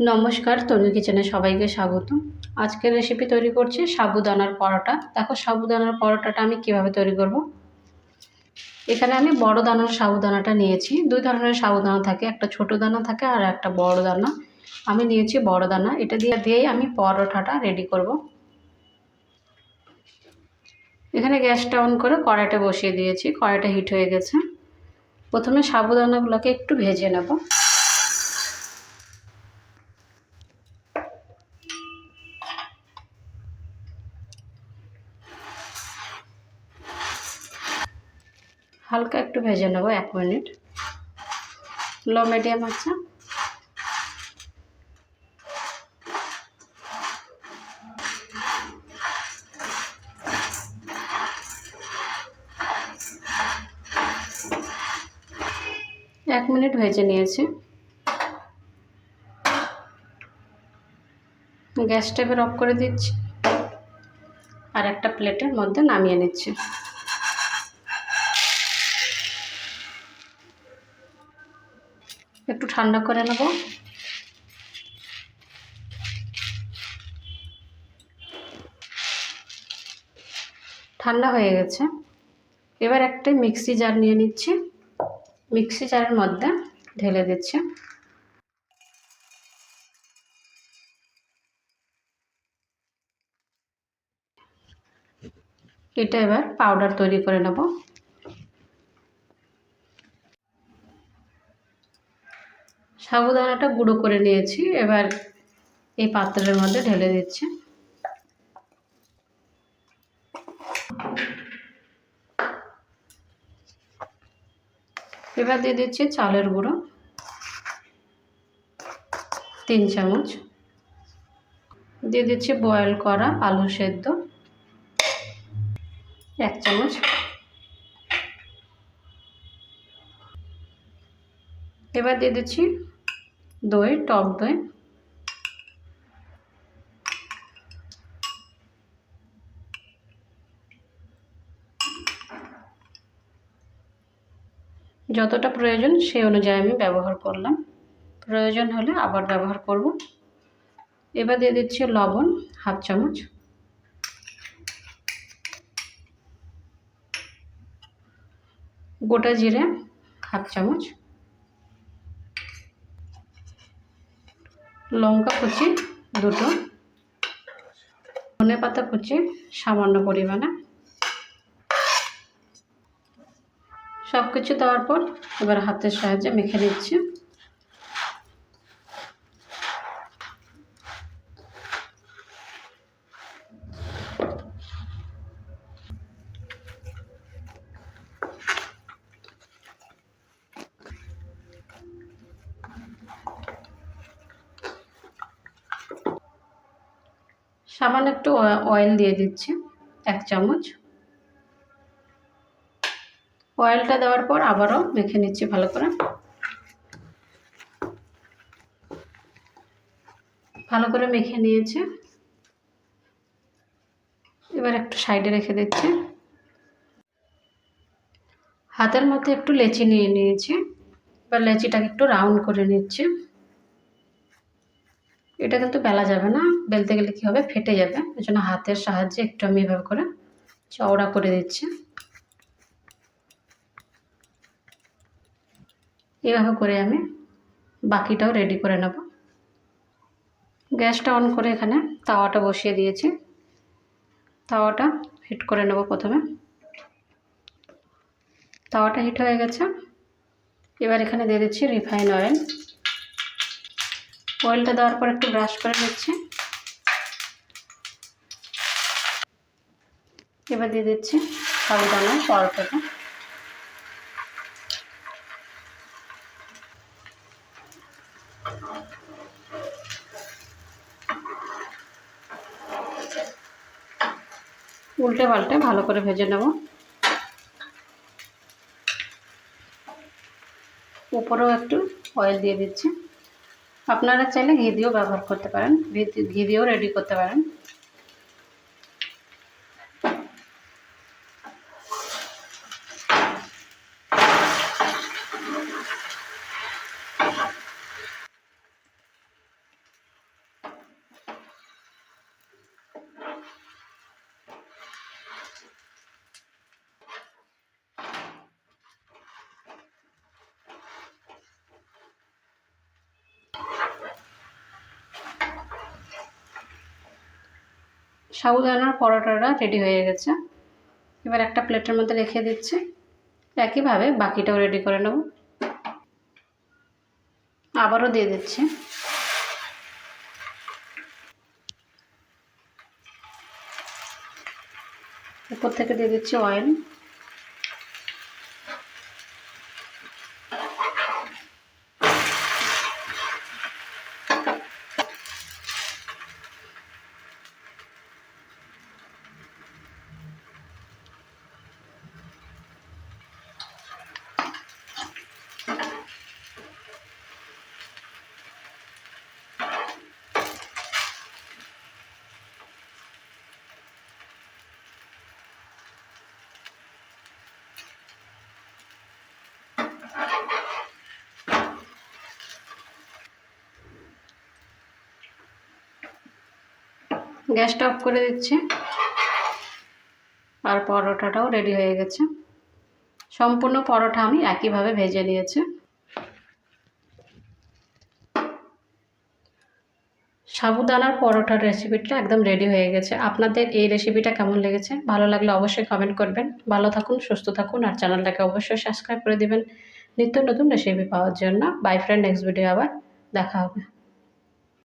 নমস্কার, তনু কিচেনে সবাইকে স্বাগত। আজকের রেসিপি তৈরি করছি সাবুদানার পরোটা। দেখো সাবুদানার পরোটাটা আমি কিভাবে তৈরি করব। এখানে আমি বড় দানার সাবুদানাটা নিয়েছি। দুই ধরনের সাবুদানা থাকে, একটা ছোট দানা থাকে আর একটা বড় দানা। আমি নিয়েছি বড় দানা। এটা দিয়েই আমি পরোটাটা রেডি করব। এখানে গ্যাসটা অন করে কড়াইটা বসিয়ে দিয়েছি। কড়াইটা হিট হয়ে গেছে। প্রথমে সাবুদানাগুলোকে একটু ভেজে নেব। হালকা একটু ভেজে নেব 1 মিনিট, লো মিডিয়াম আছে। এক মিনিট ভেজে নিয়েছি। গ্যাসটা এবার অফ করে দিচ্ছি আর একটা প্লেটের মধ্যে নামিয়ে নিচ্ছি। একটু ঠান্ডা করে নেব। ঠান্ডা হয়ে গেছে। এবার একটা মিক্সি জার নিয়ে নিচ্ছি। মিক্সি জারের মধ্যে ঢেলে দিচ্ছি। এটা এবার পাউডার তৈরি করে নেব। সাবুদানাটা গুঁড়ো করে নিয়েছি। এবার এই পাত্রের মধ্যে ঢেলে দিচ্ছি। এবার দিয়ে দিচ্ছি চালের গুঁড়ো 3 চামচ। দিয়ে দিচ্ছি বয়েল করা আলু সেদ্ধ 1 চামচ। এবার দিয়ে দিচ্ছি দই, টক দই। যতটা প্রয়োজন সেই অনুযায়ী আমি ব্যবহার করলাম, প্রয়োজন হলে আবার ব্যবহার করব। এবার দিয়ে দিচ্ছি লবণ 1/2 চামচ। গোটা জিরে 1/2 চামচ। লঙ্কা কুচি 2টো। ধনেপাতা কুচি সামান্য পরিমাণে। সব কিছু দেওয়ার পর এবার হাতের সাহায্যে মেখে নিচ্ছি। সামান্য একটু অয়েল দিয়ে দিচ্ছি 1 চামচ। অয়েলটা দেওয়ার পর আবারও মেখে নিচ্ছি ভালো করে। ভালো করে মেখে নিয়েছি। এবার একটু সাইডে রেখে দিচ্ছি। হাতের মধ্যে একটু লেচি নিয়ে নিয়েছি। এবার লেচিটাকে একটু রাউন্ড করে নিচ্ছি। এটা কিন্তু বেলা যাবে না, বেলতে গেলে কি হবে, ফেটে যাবে। এই জন্য হাতের সাহায্যে একটু আমি এভাবে করে চওড়া করে দিচ্ছি। এভাবে করে আমি বাকিটাও রেডি করে নেব। গ্যাসটা অন করে এখানে তাওয়াটা বসিয়ে দিয়েছি। তাওয়াটা হিট করে নেব প্রথমে। তাওয়াটা হিট হয়ে গেছে। এবার এখানে দিয়ে দিচ্ছি রিফাইন অয়েল। অয়েলটা দেওয়ার পর একটু ব্রাশ করে নিচ্ছি। এবার দিয়ে দিচ্ছি সাবুদানার পরোটাটা। উল্টে পাল্টে ভালো করে ভেজে নেব। উপরেও একটু অয়েল দিয়ে দিচ্ছি। আপনারা চাইলে ঘি দিয়েও ব্যবহার করতে পারেন, ঘি দিয়েও রেডি করতে পারেন। সাবুদানার পরোটাটা রেডি হয়ে গেছে। এবার একটা প্লেটের মধ্যে রেখে দিচ্ছি। একইভাবে বাকিটাও রেডি করে নেব। আবারও দিয়ে দিচ্ছি। উপর থেকে দিয়ে দিচ্ছি অয়েল। গ্যাসটা অফ করে দিচ্ছি। আর পরোটাটাও রেডি হয়ে গেছে। সম্পূর্ণ পরোটা আমি একইভাবে ভেজে নিয়েছি। সাবুদানার পরোটার রেসিপিটা একদম রেডি হয়ে গেছে। আপনাদের এই রেসিপিটা কেমন লেগেছে? ভালো লাগলে অবশ্যই কমেন্ট করবেন। ভালো থাকুন, সুস্থ থাকুন, আর চ্যানেলটাকে অবশ্যই সাবস্ক্রাইব করে দিবেন নিত্য নতুন রেসিপি পাওয়ার জন্য। বাই ফ্রেন্ড, নেক্সট ভিডিও আবার দেখা হবে।